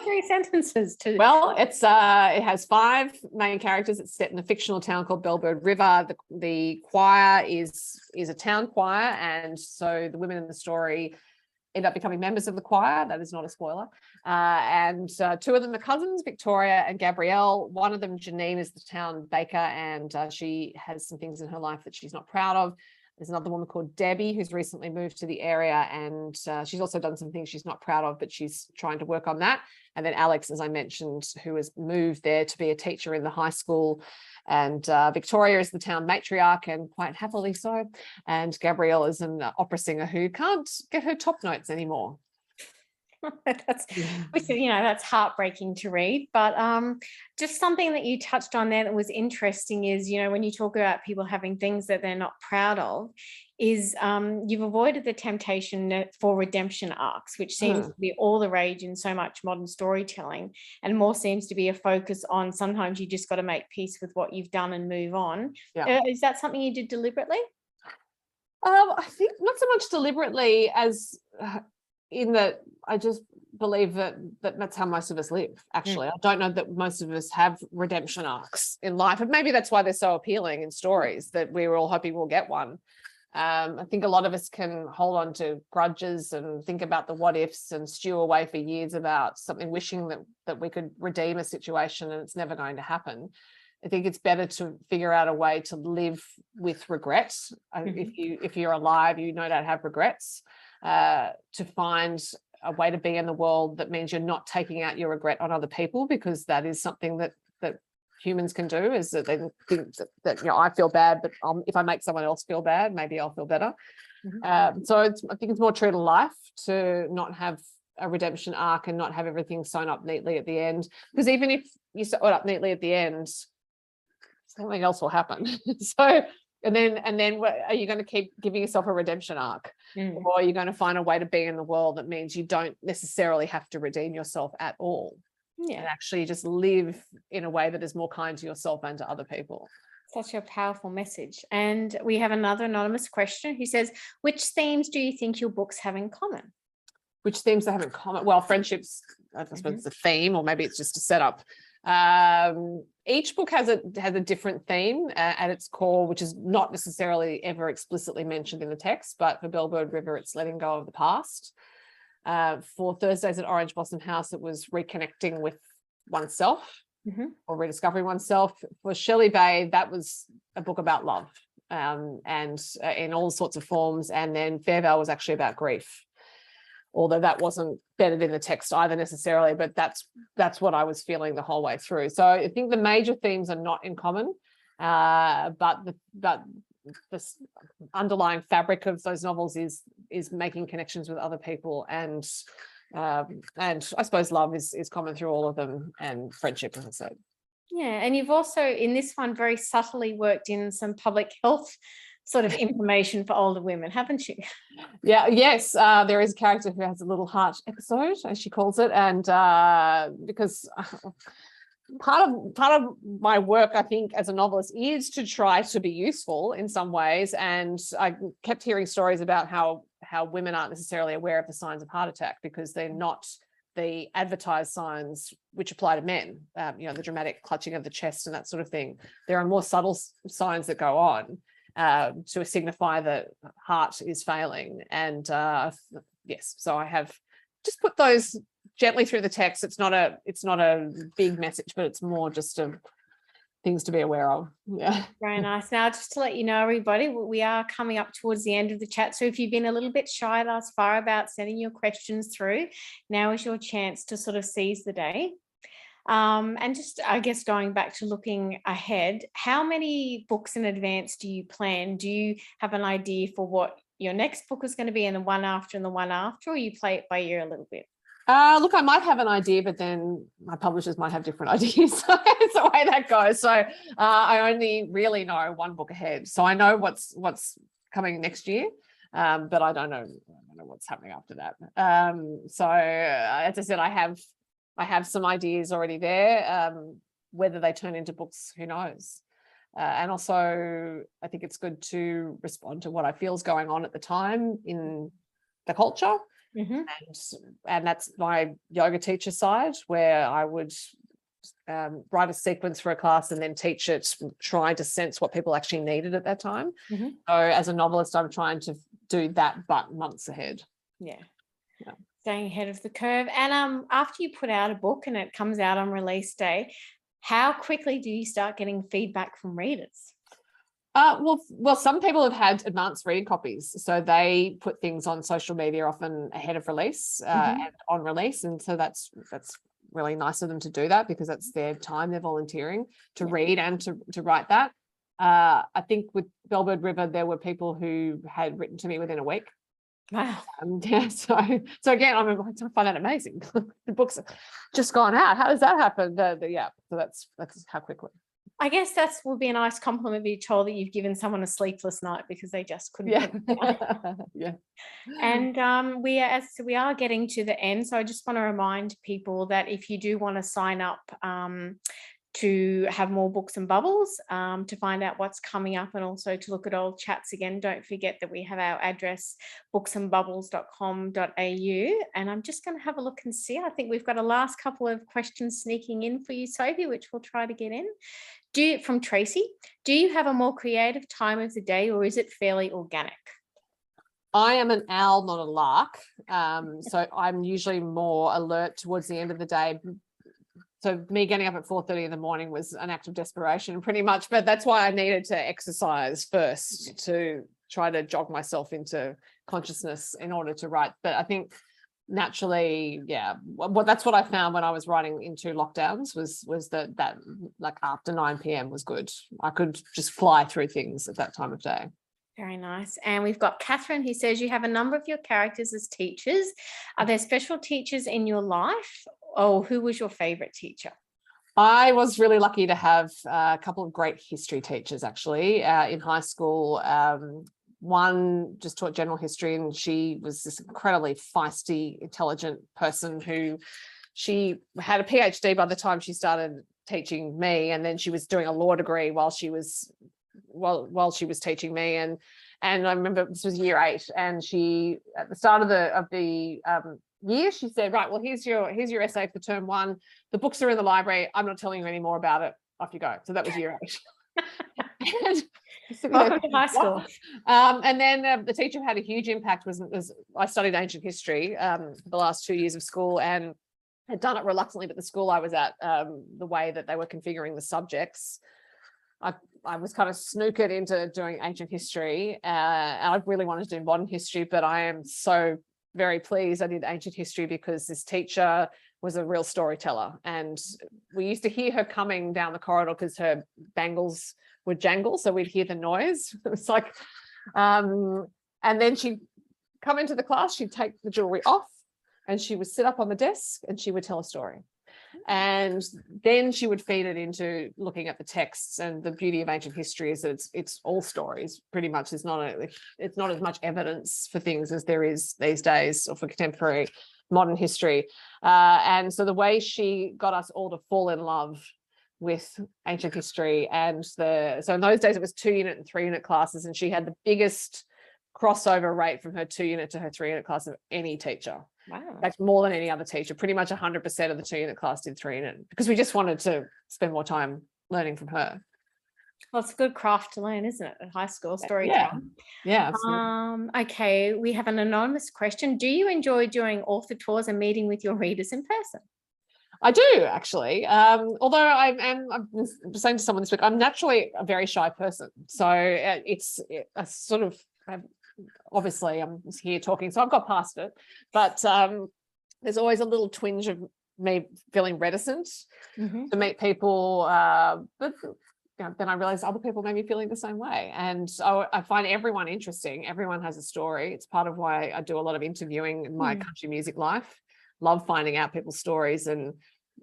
3 sentences. Well, it has 5 main characters. It's set in a fictional town called Bellbird River. The choir is a town choir, and so the women in the story end up becoming members of the choir. That is not a spoiler. And 2 of them are cousins, Victoria and Gabrielle. One of them, Janine, is the town baker, and she has some things in her life that she's not proud of. There's another woman called Debbie who's recently moved to the area, and she's also done some things she's not proud of, but she's trying to work on that. And then Alex, as I mentioned, who has moved there to be a teacher in the high school. And Victoria is the town matriarch, and quite happily so. And Gabrielle is an opera singer who can't get her top notes anymore. That's heartbreaking to read. But just something that you touched on there that was interesting is, when you talk about people having things that they're not proud of, is you've avoided the temptation for redemption arcs, which seems to be all the rage in so much modern storytelling, and more seems to be a focus on sometimes you just got to make peace with what you've done and move on. Is that something you did deliberately? I think not so much deliberately as in that I just believe that's how most of us live, actually. I don't know that most of us have redemption arcs in life, and maybe that's why they're so appealing in stories, that we were all hoping we'll get one. I think a lot of us can hold on to grudges and think about the what ifs and stew away for years about something, wishing that we could redeem a situation, and it's never going to happen. I think it's better to figure out a way to live with regret. If you're alive, you no doubt have regrets. To find a way to be in the world that means you're not taking out your regret on other people, because that is something that humans can do, is that they think that I feel bad, but if I make someone else feel bad, maybe I'll feel better. So I think it's more true to life to not have a redemption arc and not have everything sewn up neatly at the end, because even if you sew it up neatly at the end, something else will happen. So and then are you going to keep giving yourself a redemption arc, or are you going to find a way to be in the world that means you don't necessarily have to redeem yourself at all, and actually just live in a way that is more kind to yourself and to other people? Such a powerful message. And we have another anonymous question who says, which themes do you think your books have in common? Which themes they have in common? Well, friendships, I suppose it's a theme, or maybe it's just a setup. Each book has a different theme at its core, which is not necessarily ever explicitly mentioned in the text, but for Bellbird River, it's letting go of the past. For Thursdays at Orange Blossom House, it was reconnecting with oneself, or rediscovering oneself. For Shelley Bay, that was a book about love, and in all sorts of forms. And then Fairvale was actually about grief, although that wasn't bedded in the text either necessarily, but that's what I was feeling the whole way through. So I think the major themes are not in common, but the underlying fabric of those novels is making connections with other people, and I suppose love is common through all of them, and friendship, as I said. Yeah, and you've also in this one very subtly worked in some public health sort of information for older women, haven't you? Yes, there is a character who has a little heart episode, as she calls it, and because part of my work, I think, as a novelist is to try to be useful in some ways, and I kept hearing stories about how women aren't necessarily aware of the signs of heart attack because they're not the advertised signs which apply to men, the dramatic clutching of the chest and that sort of thing. There are more subtle signs that go on to signify that heart is failing. And yes, so I have just put those gently through the text. It's not a big message, but it's more just things to be aware of. Yeah. Very nice. Now, just to let you know, everybody, we are coming up towards the end of the chat. So if you've been a little bit shy thus far about sending your questions through, now is your chance to sort of seize the day. And just, I guess, going back to looking ahead, how many books in advance do you plan? Do you have an idea for what your next book is going to be and the one after, or you play it by ear a little bit? Look, I might have an idea, but then my publishers might have different ideas. So it's the way that goes. So I only really know one book ahead. So I know what's coming next year, but I don't know what's happening after that. So as I said, I have some ideas already there. Whether they turn into books, who knows? And also, I think it's good to respond to what I feel is going on at the time in the culture. And that's my yoga teacher side, where I would write a sequence for a class and then teach it, trying to sense what people actually needed at that time. So as a novelist, I'm trying to do that, but months ahead. Yeah. Staying ahead of the curve. And after you put out a book and it comes out on release day, how quickly do you start getting feedback from readers? Well, some people have had advanced reading copies, so they put things on social media often ahead of release and on release, and so that's really nice of them to do that, because that's their time, they're volunteering to read and to write that. I think with Bellbird River, there were people who had written to me within a week. Wow. So again, I find that amazing. The book's just gone out. How does that happen? So that's how quickly. I guess that would be a nice compliment to be told that you've given someone a sleepless night because they just couldn't. Yeah. And we are getting to the end, so I just want to remind people that if you do want to sign up to have more Books and Bubbles, to find out what's coming up and also to look at old chats again, don't forget that we have our address booksandbubbles.com.au, and I'm just going to have a look and see. I think we've got a last couple of questions sneaking in for you, Sophie, which we'll try to get in. From Tracy, do you have a more creative time of the day, or is it fairly organic? I am an owl, not a lark. So I'm usually more alert towards the end of the day. So me getting up at 4:30 in the morning was an act of desperation pretty much, but that's why I needed to exercise first to try to jog myself into consciousness in order to write. But I think naturally, that's what I found when I was writing into lockdowns was that like after 9 p.m. was good. I could just fly through things at that time of day. Very nice. And we've got Catherine who says you have a number of your characters as teachers. Are there special teachers in your life? Or who was your favorite teacher? I was really lucky to have a couple of great history teachers, actually, in high school. One just taught general history, and she was this incredibly feisty, intelligent person who she had a PhD by the time she started teaching me, and then she was doing a law degree while she was teaching me. And I remember this was year 8, and she at the start of the year, she said, right, well, here's your essay for term 1. The books are in the library. I'm not telling you any more about it. Off you go. So that was year 8. Welcome to high school. And then the teacher who had a huge impact was I studied ancient history for the last 2 years of school, and had done it reluctantly, but the school I was at, the way that they were configuring the subjects, I was kind of snookered into doing ancient history. And I really wanted to do modern history, but I am so very pleased I did ancient history because this teacher was a real storyteller, and we used to hear her coming down the corridor because her bangles would jangle, so we'd hear the noise. It was like, and then she'd come into the class, she'd take the jewelry off, and she would sit up on the desk and she would tell a story. And then she would feed it into looking at the texts. And the beauty of ancient history is that it's all stories pretty much. It's not as much evidence for things as there is these days, or for contemporary modern history. And so the way she got us all to fall in love with ancient history, so in those days it was 2-unit and 3-unit classes, and she had the biggest crossover rate from her 2-unit to her 3-unit class of any teacher. Wow. In fact, more than any other teacher. Pretty much 100% of the 2-unit class did 3-unit, because we just wanted to spend more time learning from her. Well, it's a good craft to learn, isn't it, at high school, storytelling? Yeah, absolutely. Okay, we have an anonymous question. Do you enjoy doing author tours and meeting with your readers in person? I do, actually. Although I'm saying to someone this week, I'm naturally a very shy person. So it's a sort of, obviously I'm here talking, so I've got past it. But there's always a little twinge of me feeling reticent to meet people. But then I realized other people may be feeling the same way. And I find everyone interesting. Everyone has a story. It's part of why I do a lot of interviewing in my country music life. Love finding out people's stories, and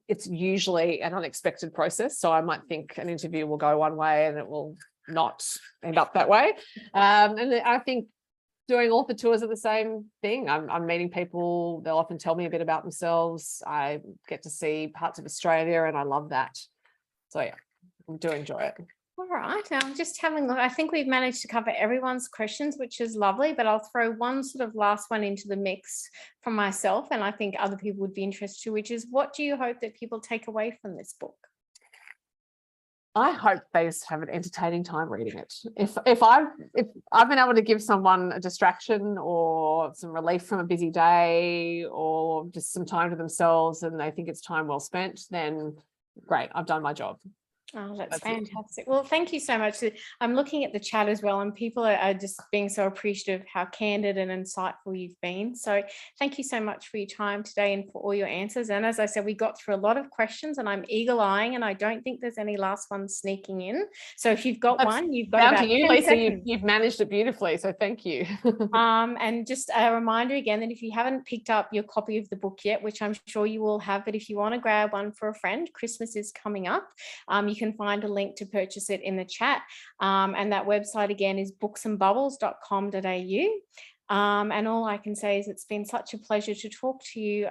it's usually an unexpected process. So I might think an interview will go one way and it will not end up that way. And I think doing author tours are the same thing. I'm meeting people. They'll often tell me a bit about themselves. I get to see parts of Australia, and I love that. So yeah, I do enjoy it. All right, I'm just having a look. I think we've managed to cover everyone's questions, which is lovely, but I'll throw one sort of last one into the mix from myself, and I think other people would be interested too, which is, what do you hope that people take away from this book? I hope they just have an entertaining time reading it. If I've been able to give someone a distraction or some relief from a busy day, or just some time to themselves, and they think it's time well spent, then great, I've done my job. Oh, that's fantastic. Well, thank you so much. I'm looking at the chat as well, and people are just being so appreciative of how candid and insightful you've been. So thank you so much for your time today and for all your answers. And as I said, we got through a lot of questions, and I'm eagle-eyeing, and I don't think there's any last ones sneaking in. So if you've got one, you've got down about to you, 10 Lisa. seconds. You've managed it beautifully, so thank you. And just a reminder again that if you haven't picked up your copy of the book yet, which I'm sure you will have, but if you want to grab one for a friend, Christmas is coming up. You can find a link to purchase it in the chat, and that website again is booksandbubbles.com.au. And all I can say is it's been such a pleasure to talk to you,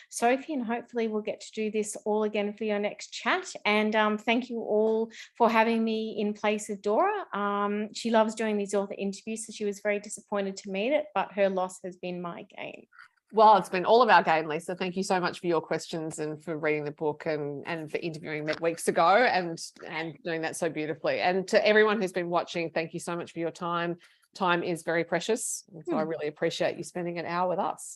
Sophie, and hopefully we'll get to do this all again for your next chat. And thank you all for having me in place of Dora. She loves doing these author interviews, so she was very disappointed to meet it, but her loss has been my gain. Well, it's been all of our game, Lisa. Thank you so much for your questions and for reading the book, and for interviewing me weeks ago and doing that so beautifully. And to everyone who's been watching, thank you so much for your time. Time is very precious. So I really appreciate you spending an hour with us.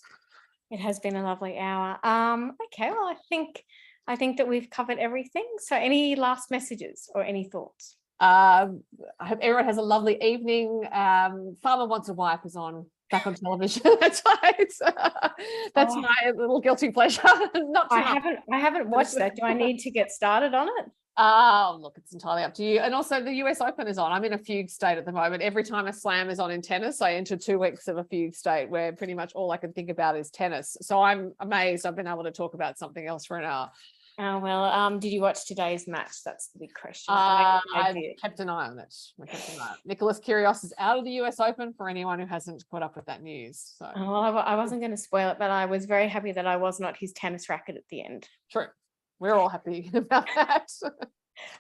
It has been a lovely hour. Okay, well, I think that we've covered everything. So any last messages or any thoughts? I hope everyone has a lovely evening. Farmer Wants a Wife is on back on television. That's why that's my little guilty pleasure. Not too much. I haven't watched that. Do I need to get started on it? Look, it's entirely up to you. And also the US Open is on. I'm in a fugue state at the moment. Every time a slam is on in tennis, I enter 2 weeks of a fugue state where pretty much all I can think about is tennis. So I'm amazed I've been able to talk about something else for an hour. Oh, well, did you watch today's match? That's the big question. I kept an eye on it. Nicholas Kyrgios is out of the US Open for anyone who hasn't caught up with that news. So well, I wasn't going to spoil it, but I was very happy that I was not his tennis racket at the end. True. We're all happy about that.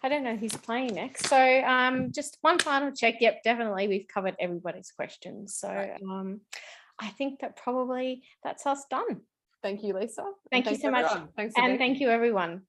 I don't know who's playing next. So just one final check. Yep, definitely we've covered everybody's questions. So I think that probably that's us done. Thank you, Lisa. Thank you so much. Thanks, and thank you, everyone.